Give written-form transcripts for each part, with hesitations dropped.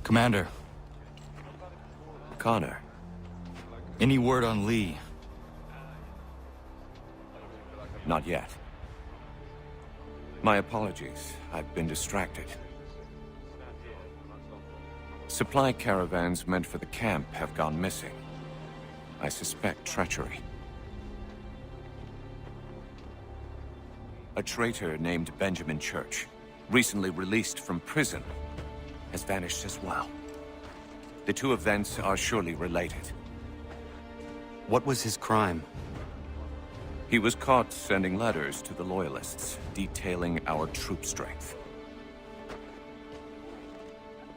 Commander, Connor. any word on Lee? Not yet. My apologies. I've been distracted. Supply caravans meant for the camp have gone missing. I suspect treachery. A traitor named Benjamin Church, recently released from prison, has vanished as well. The two events are surely related. What was his crime? He was caught sending letters to the Loyalists, detailing our troop strength.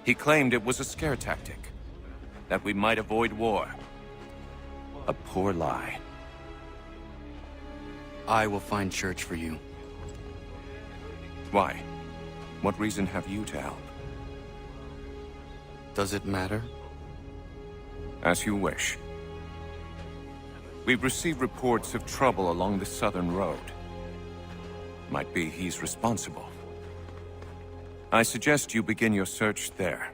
He claimed it was a scare tactic, that we might avoid war. A poor lie. I will find Church for you. Why? What reason have you to help? Does it matter? As you wish. We've received reports of trouble along the southern road. Might be he's responsible. I suggest you begin your search there.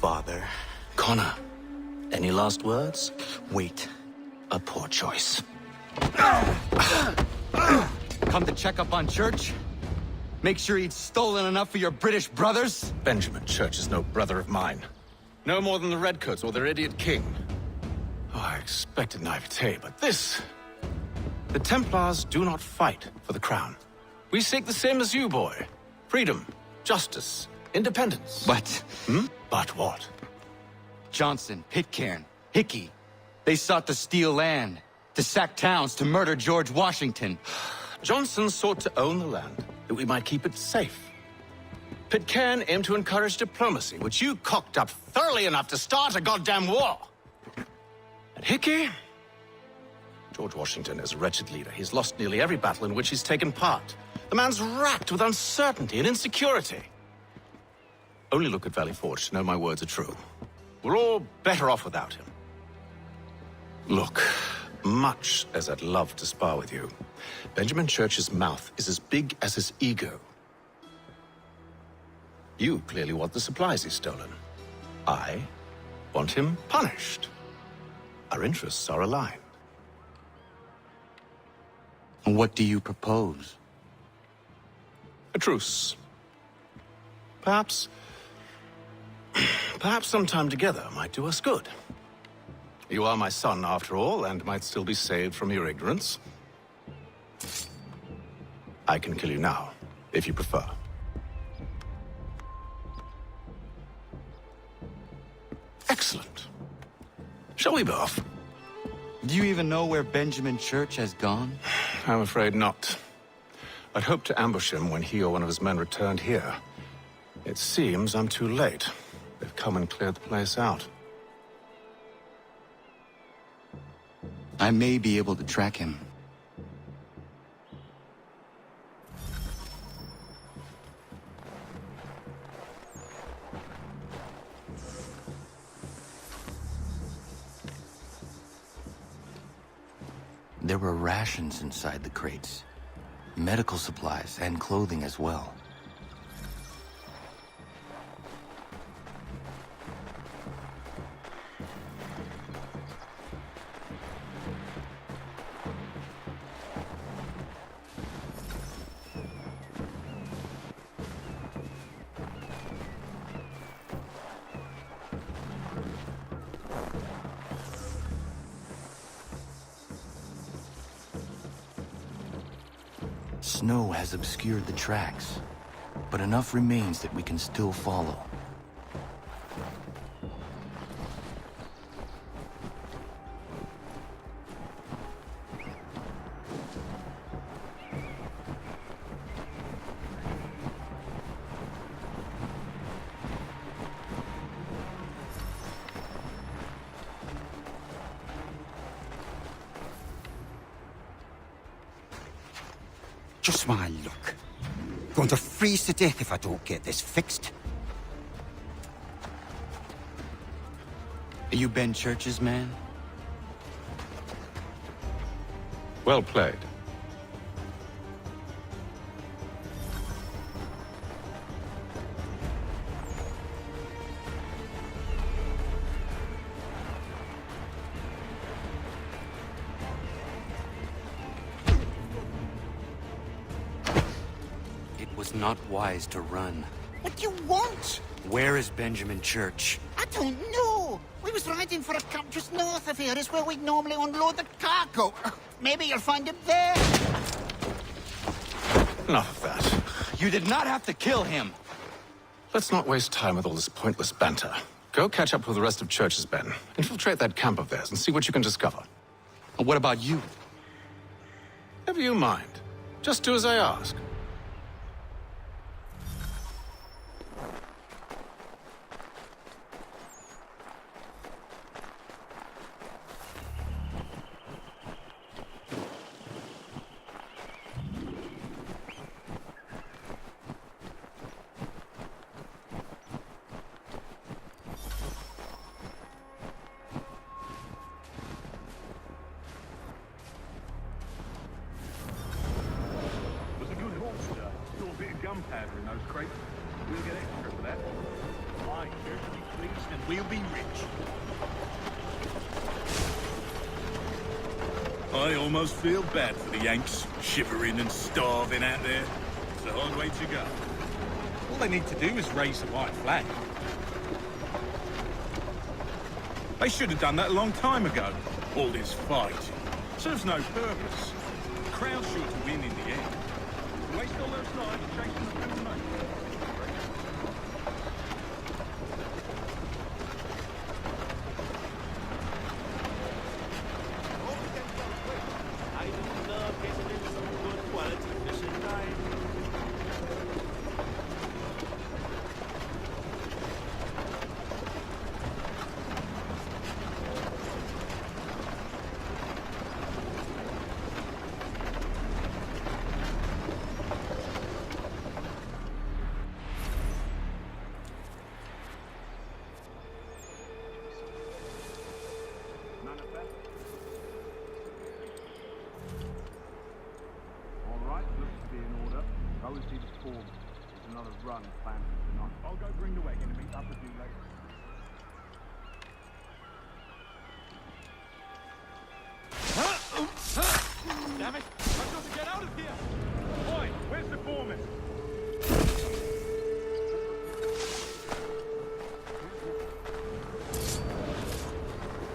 Father. Connor, any last words? Wait. A poor choice. Come to check up on Church? Make sure he'd stolen enough for your British brothers? Benjamin Church is no brother of mine. No more than the Redcoats or their idiot king. Oh, I expected naivete, but this... The Templars do not fight for the crown. We seek the same as you, boy. Freedom, justice, independence. But But what? Johnson, Pitcairn, Hickey, they sought to steal land, to sack towns, to murder George Washington. Johnson sought to own the land, that we might keep it safe. Pitcairn aimed to encourage diplomacy, which you cocked up thoroughly enough to start a goddamn war. And Hickey? George Washington is a wretched leader. He's lost nearly every battle in which he's taken part. The man's racked with uncertainty and insecurity. Only look at Valley Forge to know my words are true. We're all better off without him. Look, much as I'd love to spar with you, Benjamin Church's mouth is as big as his ego. You clearly want the supplies he's stolen. I want him punished. Our interests are aligned. What do you propose? A truce. Perhaps some time together might do us good. You are my son, after all, and might still be saved from your ignorance. I can kill you now, if you prefer. Excellent. Shall we be off? Do you even know where Benjamin Church has gone? I'm afraid not. I'd hoped to ambush him when he or one of his men returned here. It seems I'm too late. They've come and cleared the place out. I may be able to track him. There were rations inside the crates. Medical supplies and clothing as well. Snow has obscured the tracks, but enough remains that we can still follow. Just my luck. Going to freeze to death if I don't get this fixed. Are you Ben Church's man? Well played. It was not wise to run. What do you want? Where is Benjamin Church? I don't know. We was riding for a camp just north of here. Is where we'd normally unload the cargo. Maybe you'll find him there. Enough of that. You did not have to kill him! Let's not waste time with all this pointless banter. Go catch up with the rest of Church's men. Infiltrate that camp of theirs and see what you can discover. And what about you? Never you mind. Just do as I ask. Gunpowder in those crates. We'll get extra for that. Aye, Church will be pleased and we'll be rich. I almost feel bad for the Yanks, shivering and starving out there. It's a hard way to go. All they need to do is raise the white flag. They should have done that a long time ago. All this fight serves no purpose. The Crown's sure to win in the end. Waste all those time chasing the good money. I do love getting into some good quality fishing time. Another run planned for tonight. I'll go bring the wagon and meet up with you later. Damn it! I've got to get out of here! Boy, where's the foreman?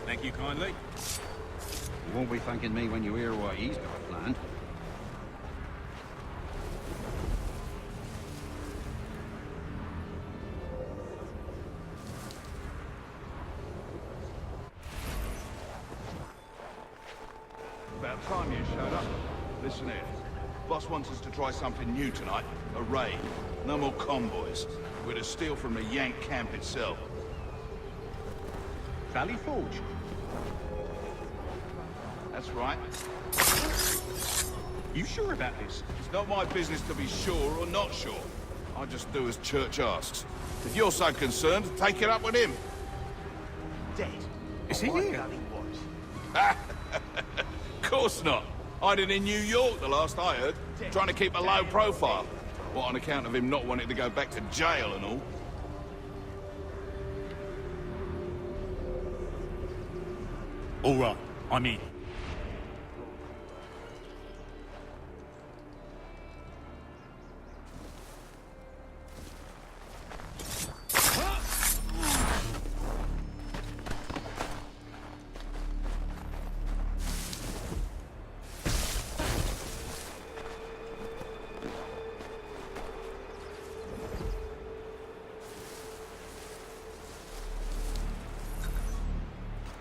Thank you kindly. You won't be thanking me when you hear what he's got planned. time you showed up. Listen here. Boss wants us to try something new tonight. A raid. No more convoys. We're to steal from the Yank camp itself. Valley Forge. That's right. You sure about this? It's not my business to be sure or not sure. I just do as Church asks. If you're so concerned, take it up with him. Dead. Is he here? Of course not. Hiding in New York, the last I heard. Trying to keep a low profile. What, on account of him not wanting to go back to jail and all? All right, I'm in.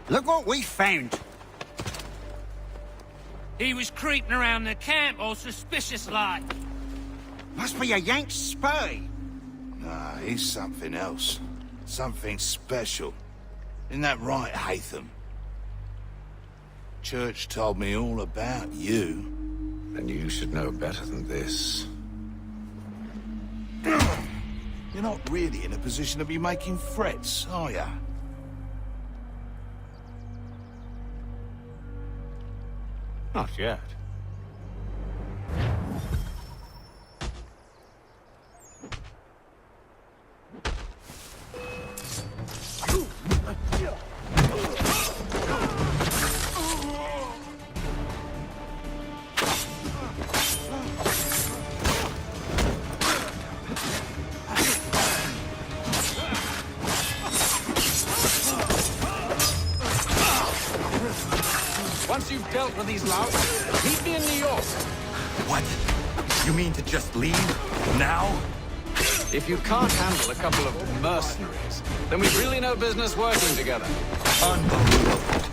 Look what we found. He was creeping around the camp all suspicious-like. Must be a Yank spy. Nah, he's something else. Something special. Isn't that right, Hatham? Church told me all about you. And you should know better than this. You're not really in a position to be making threats, are ya? Not yet. Once you've dealt with these louts, meet me in New York. What? You mean to just leave? Now? If you can't handle a couple of mercenaries, then we've really no business working together. Unbelievable.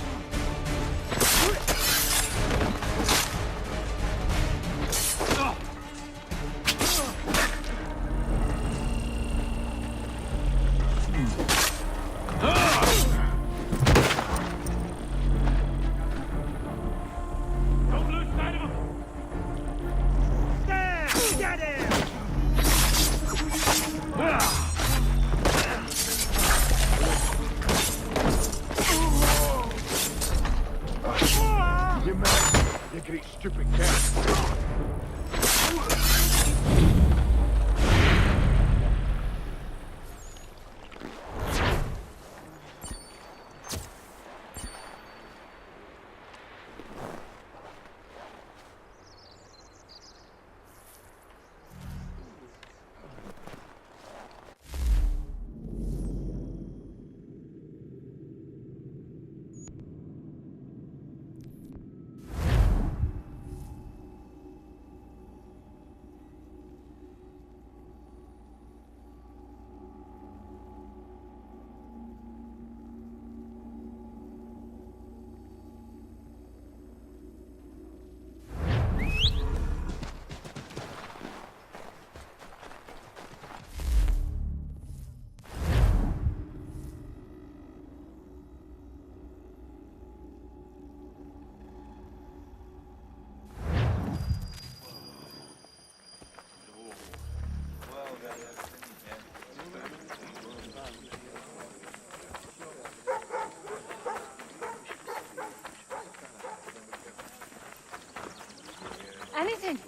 Anything.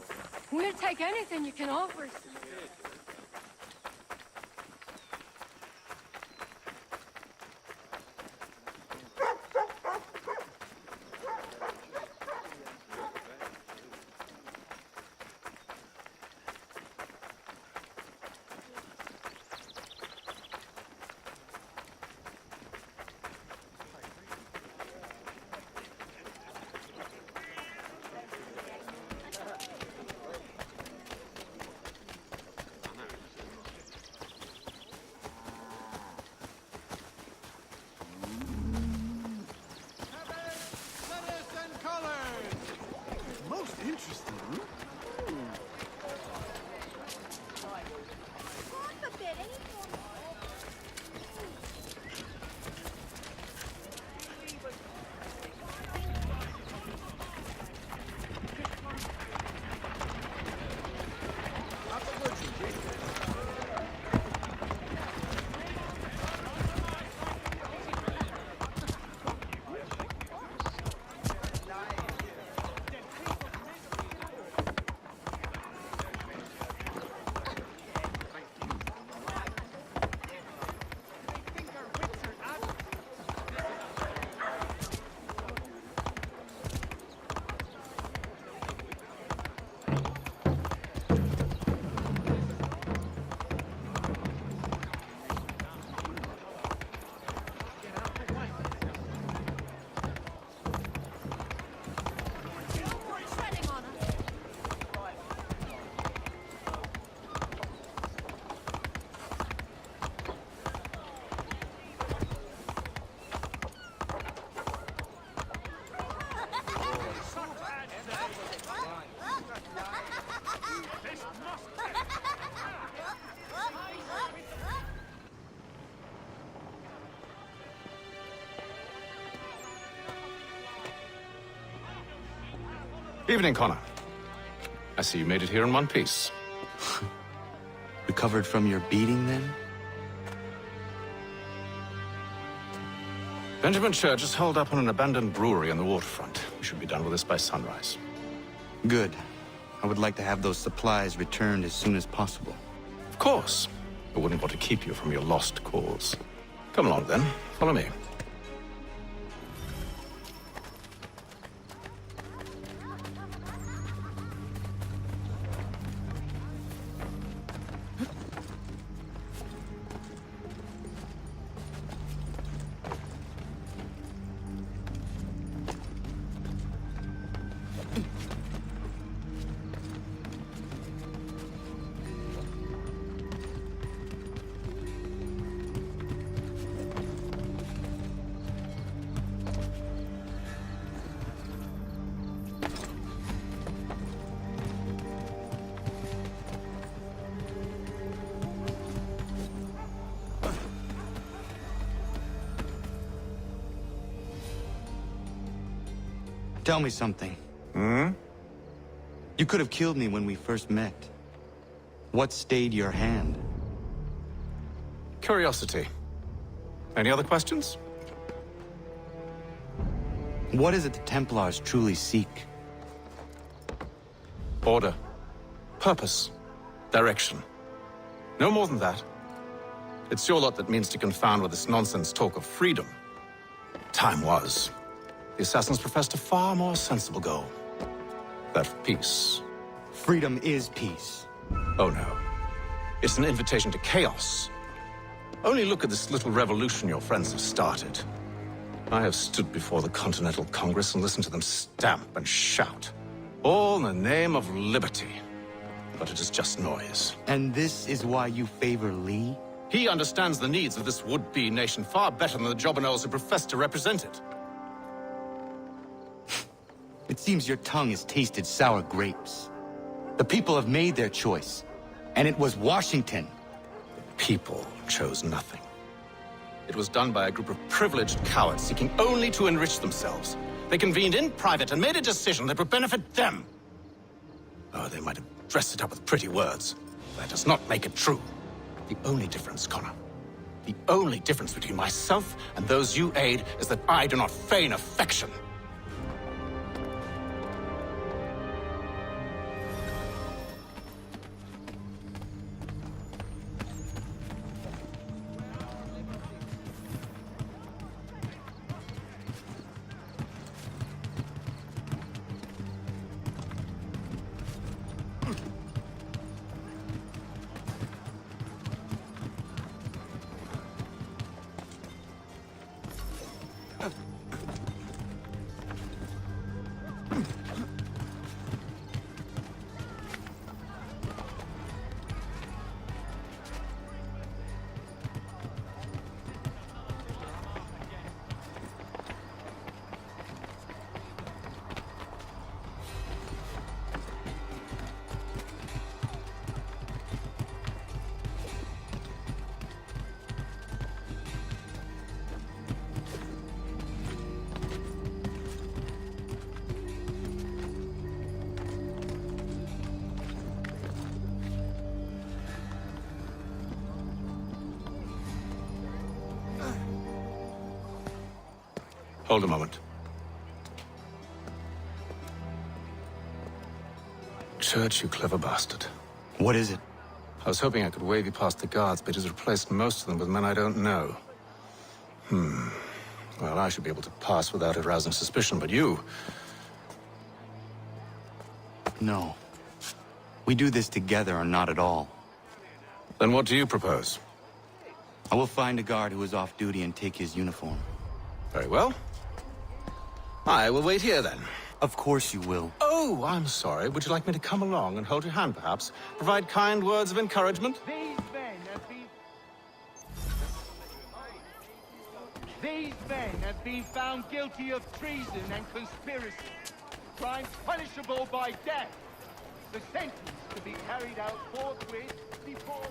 We'll take anything you can offer us. Interesting. Evening, Connor. I see you made it here in one piece. Recovered from your beating, then? Benjamin Church is holed up on an abandoned brewery on the waterfront. We should be done with this by sunrise. Good. I would like to have those supplies returned as soon as possible. Of course. I wouldn't want to keep you from your lost cause. Come along, then. Follow me. Tell me something. You could have killed me when we first met. What stayed your hand? Curiosity. Any other questions? What is it the Templars truly seek? Order. Purpose. Direction. No more than that. It's your lot that means to confound with this nonsense talk of freedom. Time was. The assassins professed a far more sensible goal. That of peace. Freedom is peace. Oh no. It's an invitation to chaos. Only look at this little revolution your friends have started. I have stood before the Continental Congress and listened to them stamp and shout. All in the name of liberty. But it is just noise. And this is why you favor Lee? He understands the needs of this would-be nation far better than the jobberknolls who profess to represent it. It seems your tongue has tasted sour grapes. The people have made their choice, and it was Washington. The people chose nothing. It was done by a group of privileged cowards seeking only to enrich themselves. They convened in private and made a decision that would benefit them. Oh, they might have dressed it up with pretty words. That does not make it true. The only difference, Connor, the only difference between myself and those you aid is that I do not feign affection. Hold a moment. Church, you clever bastard. What is it? I was hoping I could wave you past the guards, but he's replaced most of them with men I don't know. Well, I should be able to pass without arousing suspicion, but you... No. We do this together or not at all. Then what do you propose? I will find a guard who is off duty and take his uniform. Very well. I will wait here, then. Of course you will. Oh, I'm sorry. Would you like me to come along and hold your hand, perhaps? Provide kind words of encouragement? These men have been found guilty of treason and conspiracy. Crimes punishable by death. The sentence to be carried out forthwith before...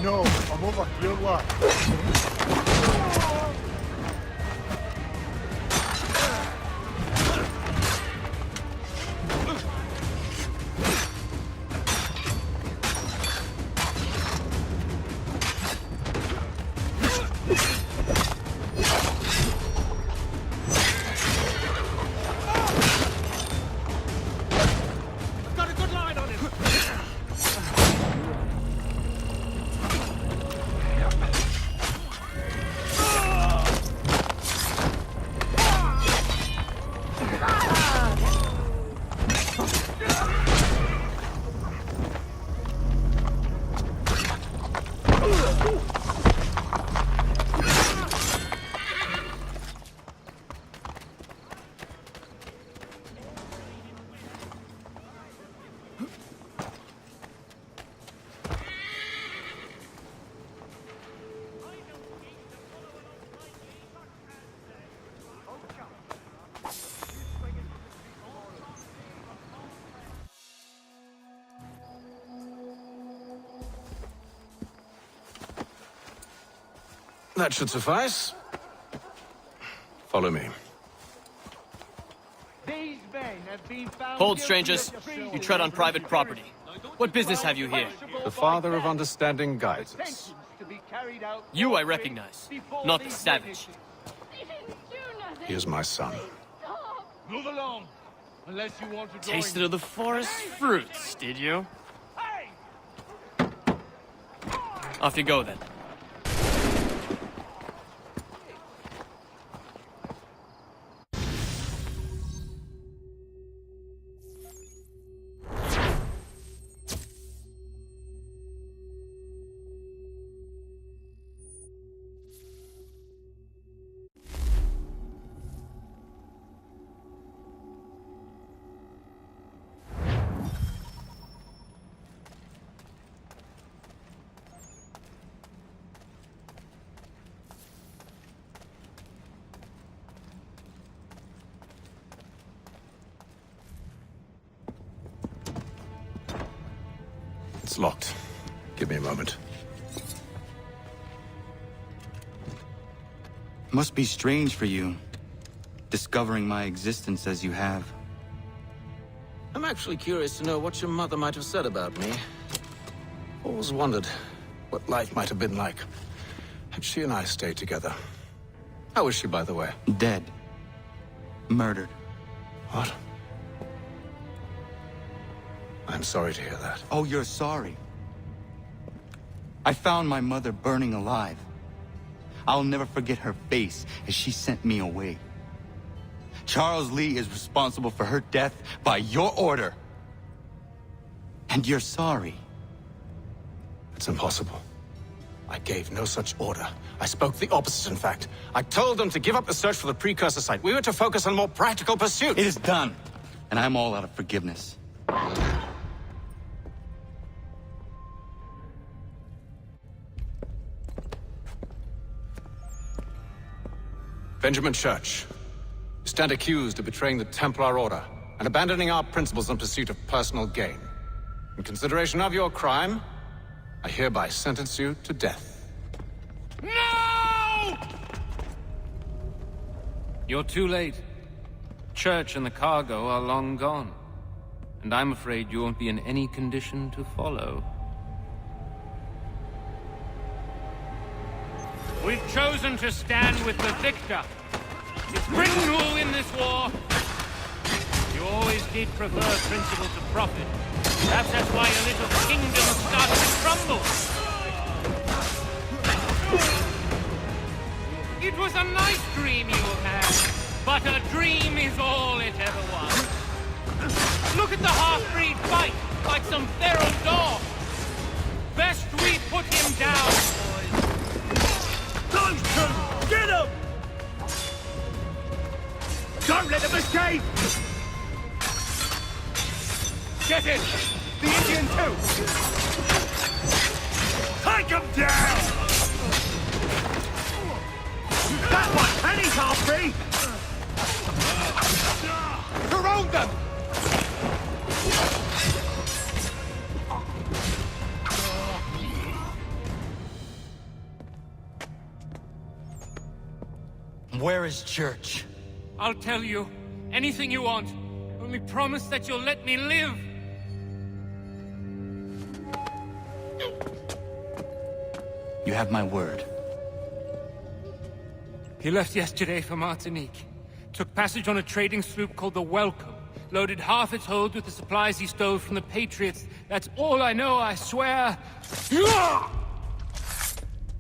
No, I'm over here, lad. That should suffice. Follow me. These men have been found Hold, guilty strangers. of treason You tread on and private property. What business have you here? The father of understanding guides us. You I recognize, not the savage. He is my son. Move along, unless you want to Tasted of the forest fruits, did you? Off you go, then. It's locked. Give me a moment. Must be strange for you, discovering my existence as you have. I'm actually curious to know what your mother might have said about me. Always wondered what life might have been like had she and I stayed together. How is she, by the way? Dead. Murdered. What? I'm sorry to hear that. Oh, you're sorry. I found my mother burning alive. I'll never forget her face as she sent me away. Charles Lee is responsible for her death by your order. And you're sorry. It's impossible. I gave no such order. I spoke the opposite, in fact. I told them to give up the search for the precursor site. We were to focus on more practical pursuits. It is done, and I'm all out of forgiveness. Benjamin Church, you stand accused of betraying the Templar Order and abandoning our principles in pursuit of personal gain. In consideration of your crime, I hereby sentence you to death. No! You're too late. Church and the cargo are long gone. And I'm afraid you won't be in any condition to follow. We've chosen to stand with the victor. It's Britain who will win this war. You always did prefer principle to profit. Perhaps that's why your little kingdom started to crumble. It was a nice dream you had, but a dream is all it ever was. Look at the half-breed fight, like some feral dog. Best we put him down, boys. Those two! Get him! Don't let them escape! Get in! The Indian too! Take him down! That one! And he's half-free! Surround them! Where is Church? I'll tell you. Anything you want. Only promise that you'll let me live. You have my word. He left yesterday for Martinique. Took passage on a trading sloop called the Welcome. Loaded half its hold with the supplies he stole from the Patriots. That's all I know, I swear.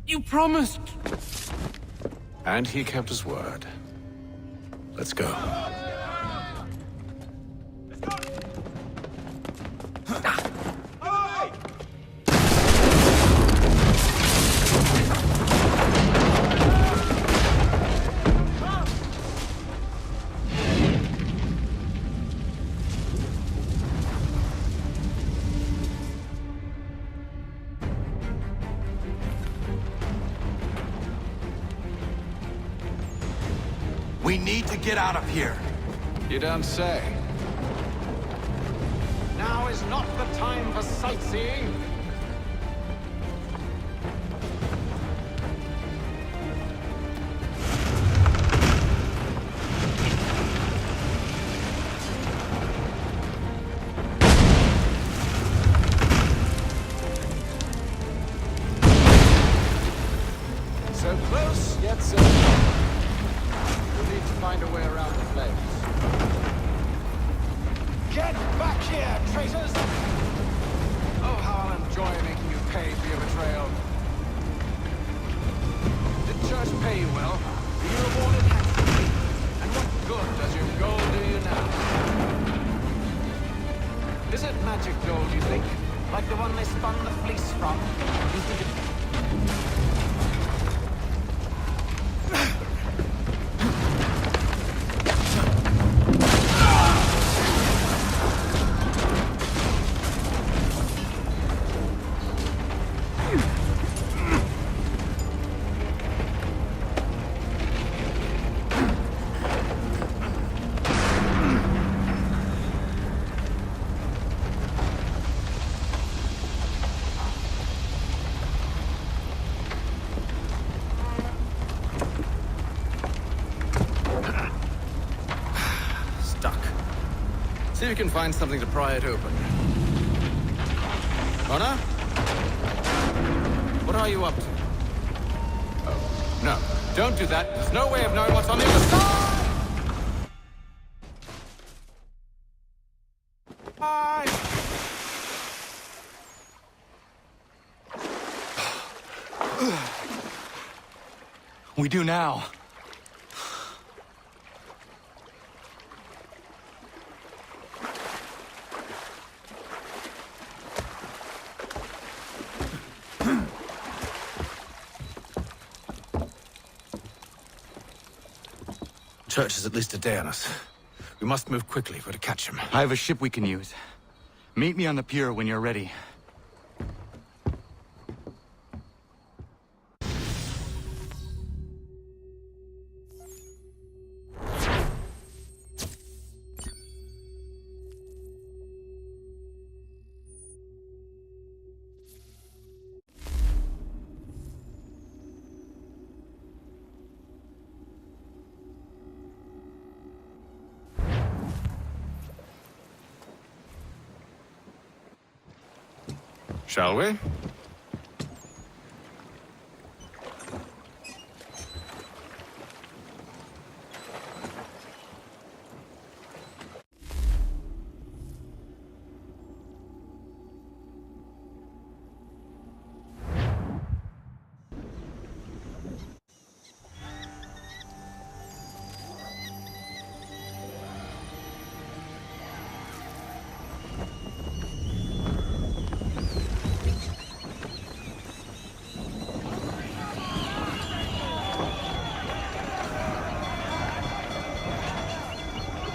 You promised. And he kept his word. Let's go. We need to get out of here. You don't say. Now is not the time for sightseeing. So close, yet so far. We'll need to find a way around the flames. Get back here, traitors! Oh, how I'll enjoy making you pay for your betrayal. Did Church pay you well? Were you rewarded handsomely? And what good does your gold do you now? Is it magic gold, you think? Like the one they spun the fleece from? You think it... See if you can find something to pry it open. Honor? What are you up to? Oh, no. Don't do that. There's no way of knowing what's on the other side! Bye! We do now. Church is at least a day on us. We must move quickly if we're to catch him. I have a ship we can use. Meet me on the pier when you're ready. Shall we?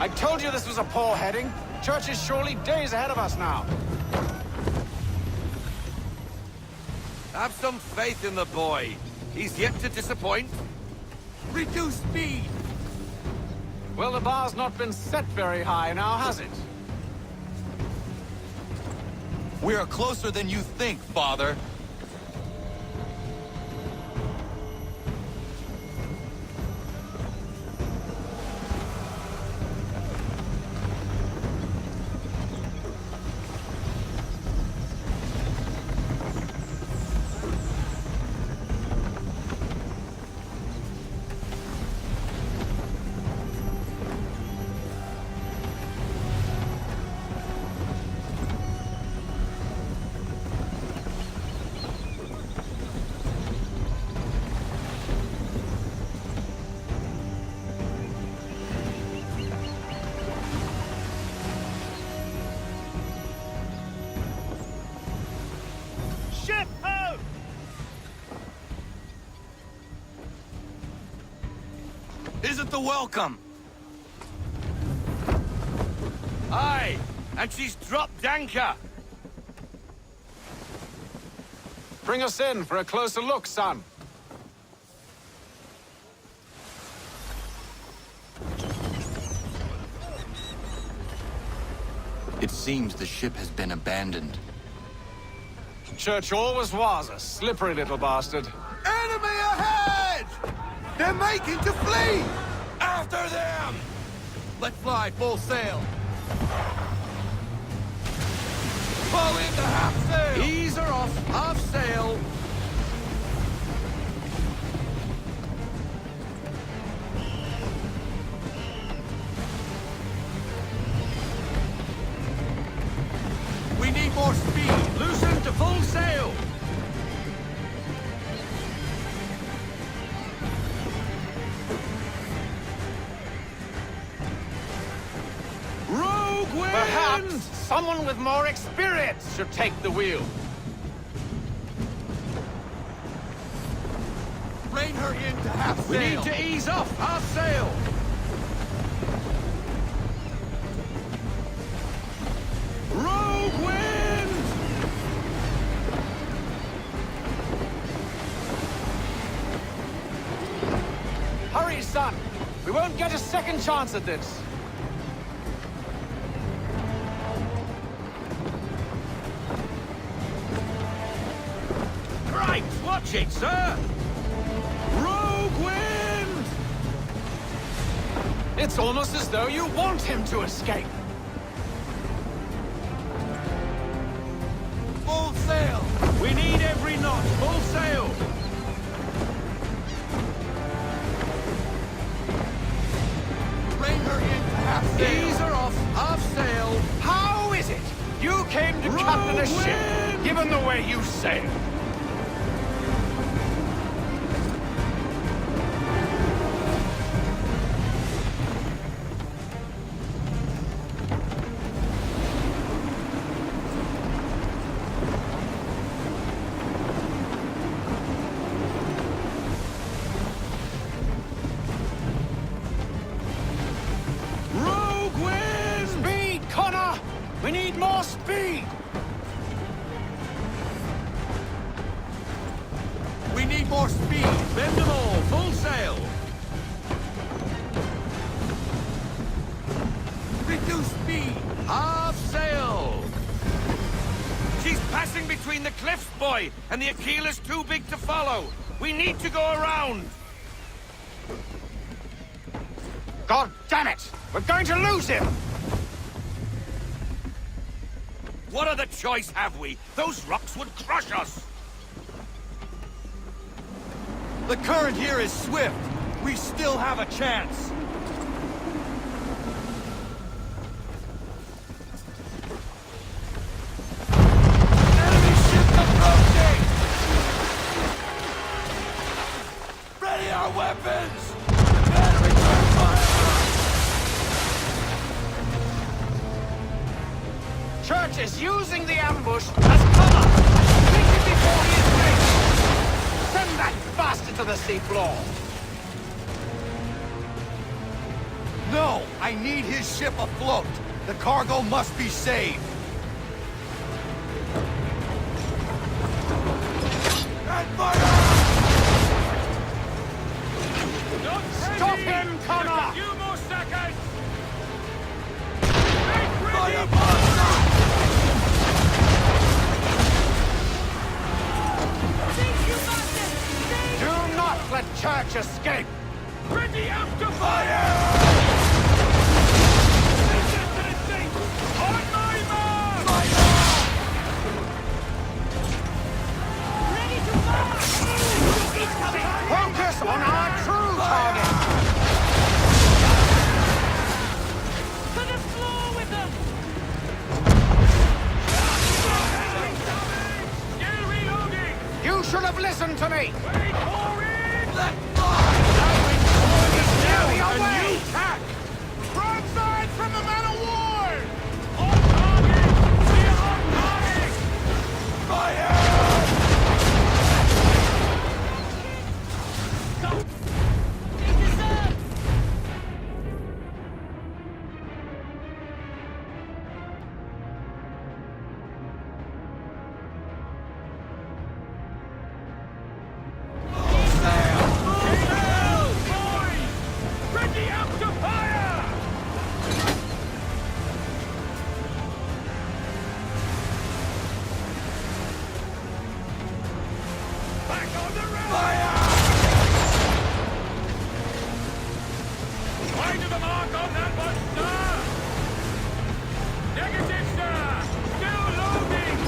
I told you this was a poor heading. Church is surely days ahead of us now. Have some faith in the boy. He's yet to disappoint. Reduce speed! Well, the bar's not been set very high now, has it? We are closer than you think, Father. Ship out! Isn't the welcome? Aye, and she's dropped anchor. Bring us in for a closer look, son. It seems the ship has been abandoned. Church always was a slippery little bastard. Enemy ahead! They're making to flee! After them! Let's fly full sail. Pull into half sail! Ease her off, half sail! We need more speed. Loosen to full sail! Rogue wind! Perhaps someone with more experience should take the wheel. Rein her in to half We sail. need to ease off, half sail! Rogue wind! Hurry, son. We won't get a second chance at this. Right, watch it, sir! Rogue wind! It's almost as though you want him to escape. Full sail. We need every knot, full sail! Rein her in to half sail. Ease her off, half sail! How is it you came to captain a ship, given the way you sail? We need more speed! We need more speed! Bend them all, full sail! Reduce speed! Half sail! She's passing between the cliffs, boy, and the Aquila's too big to follow. We need to go around. God damn it! We're going to lose him! What other choice have we? Those rocks would crush us! The current here is swift. We still have a chance. Enemy ship approaching! Ready our weapons! Prepare to return fire! Church is using the ambush as cover! Take him before he is ready! Send that bastard to the seafloor! No! I need his ship afloat! The cargo must be saved! And fire! Stop him, Connor! A few more seconds! Fire monster! Do not let Church escape! Ready after Fire! On my mark! Ready to march! Focus on our true target! To the floor with them! Still reloading! You should have listened to me! Wait for it! Let fly! A new tack! Broadside from the man of war! On target! We're on target! Fire! Ready after fire! Back on the road! Fire! Wide of the mark on that one, sir! Negative, sir! Still loading!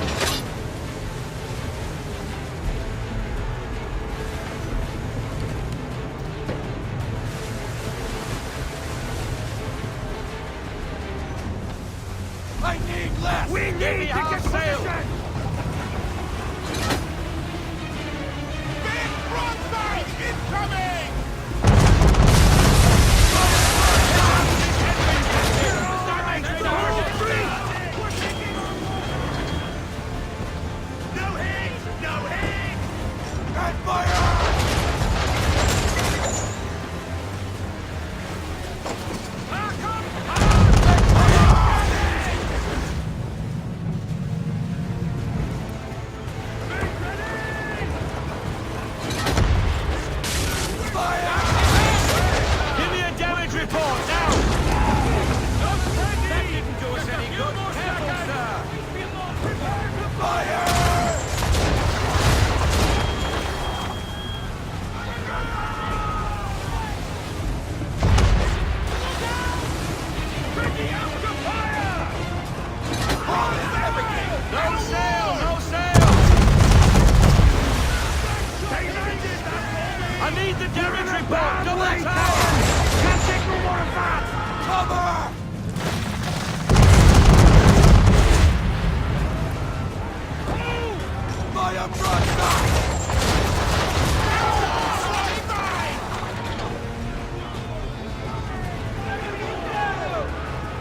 I need less! We need to get position! Big broadside incoming! No hit! No hit! And fire! Back up! Give me a damage report, now! That didn't do us any good. Careful, sir! Fire! Ready after fire! No sail! No sail! I need the damage report! Double tower! Can't take no more of that! Cover! Fire broadside!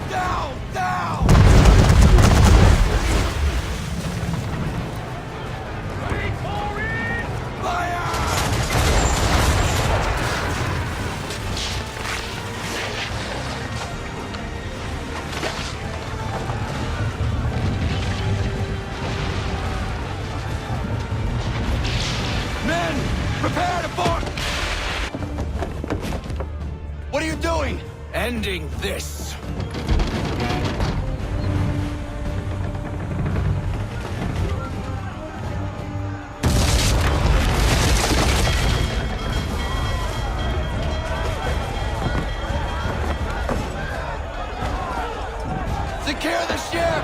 Down! Down! Wait for it! Fire! this. Secure the ship!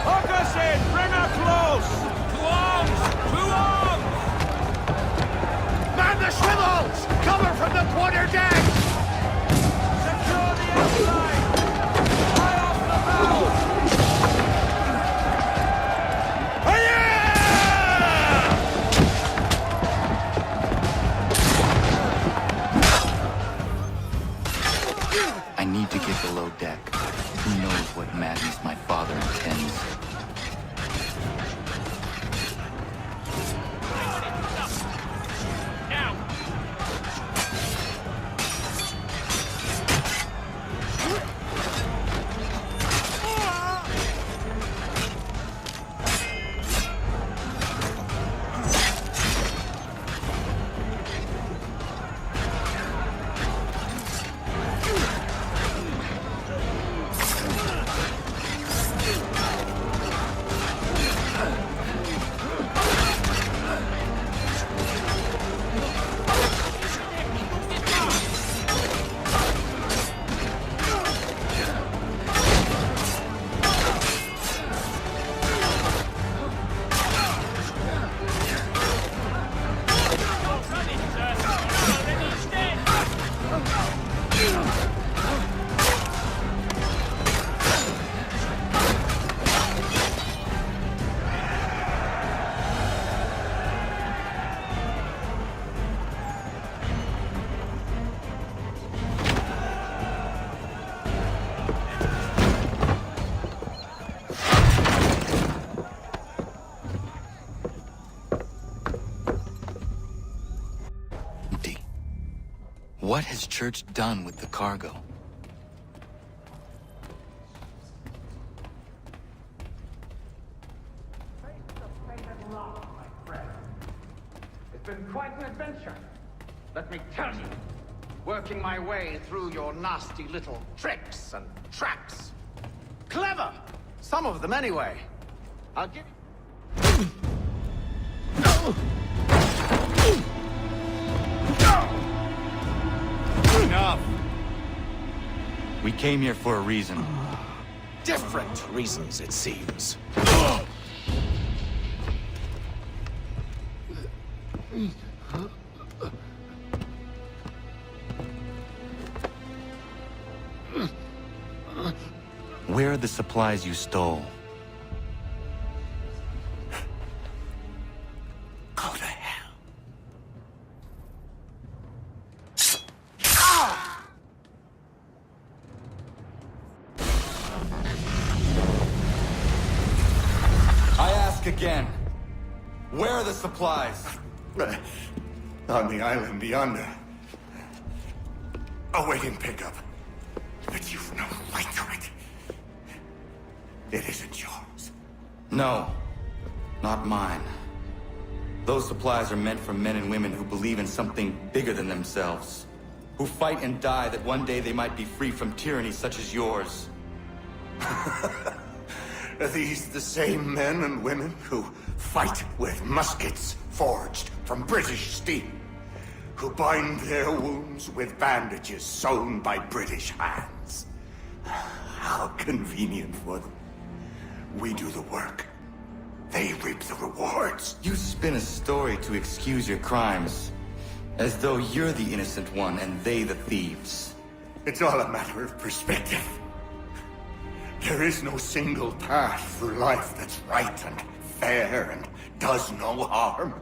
Hook us in! Bring her close! To arms! To arms! Man the swivels! Cover from the quarterdeck! Secure the outside! High off the bow! I need to get below deck. Who knows what madness my father intends? What has Church done with the cargo? It's been quite an adventure, let me tell you. Working my way through your nasty little tricks and traps. Clever! Some of them, anyway. I'll give you... Enough! We came here for a reason. Different reasons, it seems. Where are the supplies you stole? Go to hell. I ask again. Where are the supplies? On the island yonder. Awaiting pickup. But you've no right to it. It isn't yours. No, not mine. Those supplies are meant for men and women who believe in something bigger than themselves. Who fight and die that one day they might be free from tyranny such as yours. Are these the same men and women who fight with muskets forged from British steel? Who bind their wounds with bandages sewn by British hands? How convenient for them. We do the work. They reap the rewards. You spin a story to excuse your crimes. As though you're the innocent one and they the thieves. It's all a matter of perspective. There is no single path through life that's right and fair and does no harm.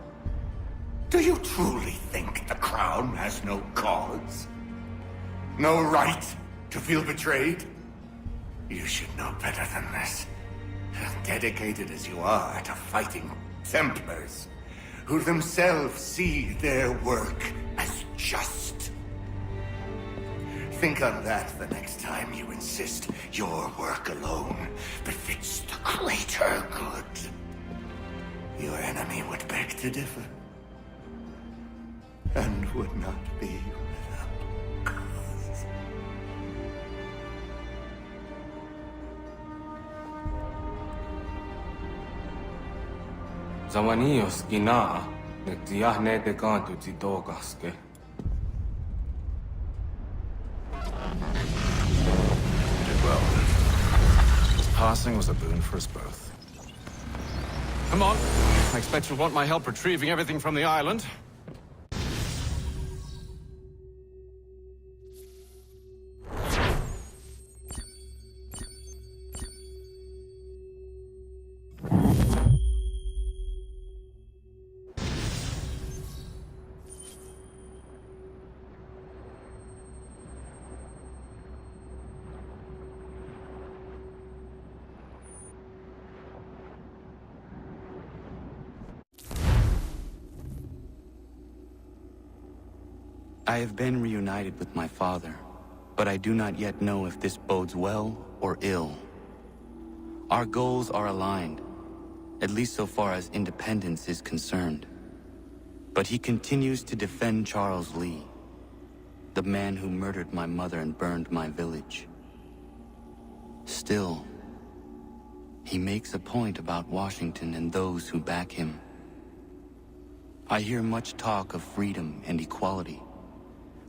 Do you truly think the Crown has no cause? No right to feel betrayed? You should know better than this. Dedicated as you are to fighting Templars, who themselves see their work as just. Think on that the next time you insist your work alone befits the greater good. Your enemy would beg to differ, and would not be without cause. Zawanio skina, Tiahne de Gantu Tidogaske. Well, his passing was a boon for us both. Come on. I expect you'll want my help retrieving everything from the island. I have been reunited with my father, but I do not yet know if this bodes well or ill. Our goals are aligned, at least so far as independence is concerned. But he continues to defend Charles Lee, the man who murdered my mother and burned my village. Still, he makes a point about Washington and those who back him. I hear much talk of freedom and equality,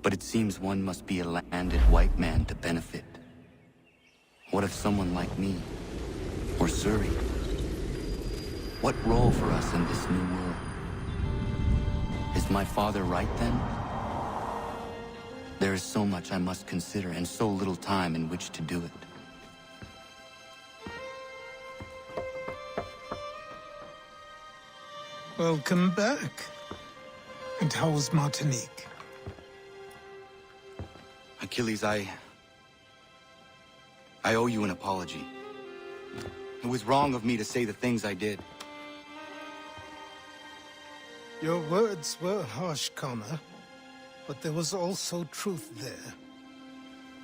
but it seems one must be a landed white man to benefit. What if someone like me, or Surrey? What role for us in this new world? Is my father right then? There is so much I must consider and so little time in which to do it. Welcome back. And how was Martinique? Achilles, I owe you an apology. It was wrong of me to say the things I did. Your words were harsh, Connor, but there was also truth there.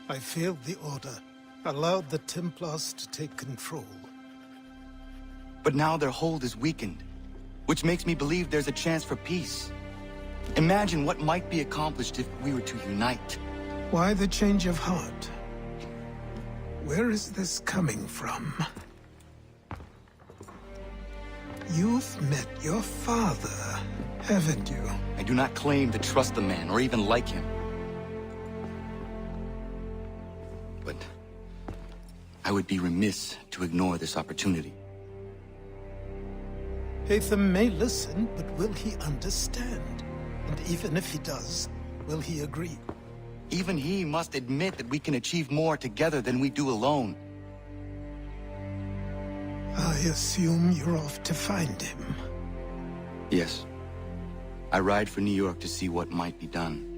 I failed the Order, allowed the Templars to take control. But now their hold is weakened, which makes me believe there's a chance for peace. Imagine what might be accomplished if we were to unite. Why the change of heart? Where is this coming from? You've met your father, haven't you? I do not claim to trust the man or even like him. But I would be remiss to ignore this opportunity. Hatham may listen, but will he understand? And even if he does, will he agree? Even he must admit that we can achieve more together than we do alone. I assume you're off to find him. Yes. I ride for New York to see what might be done.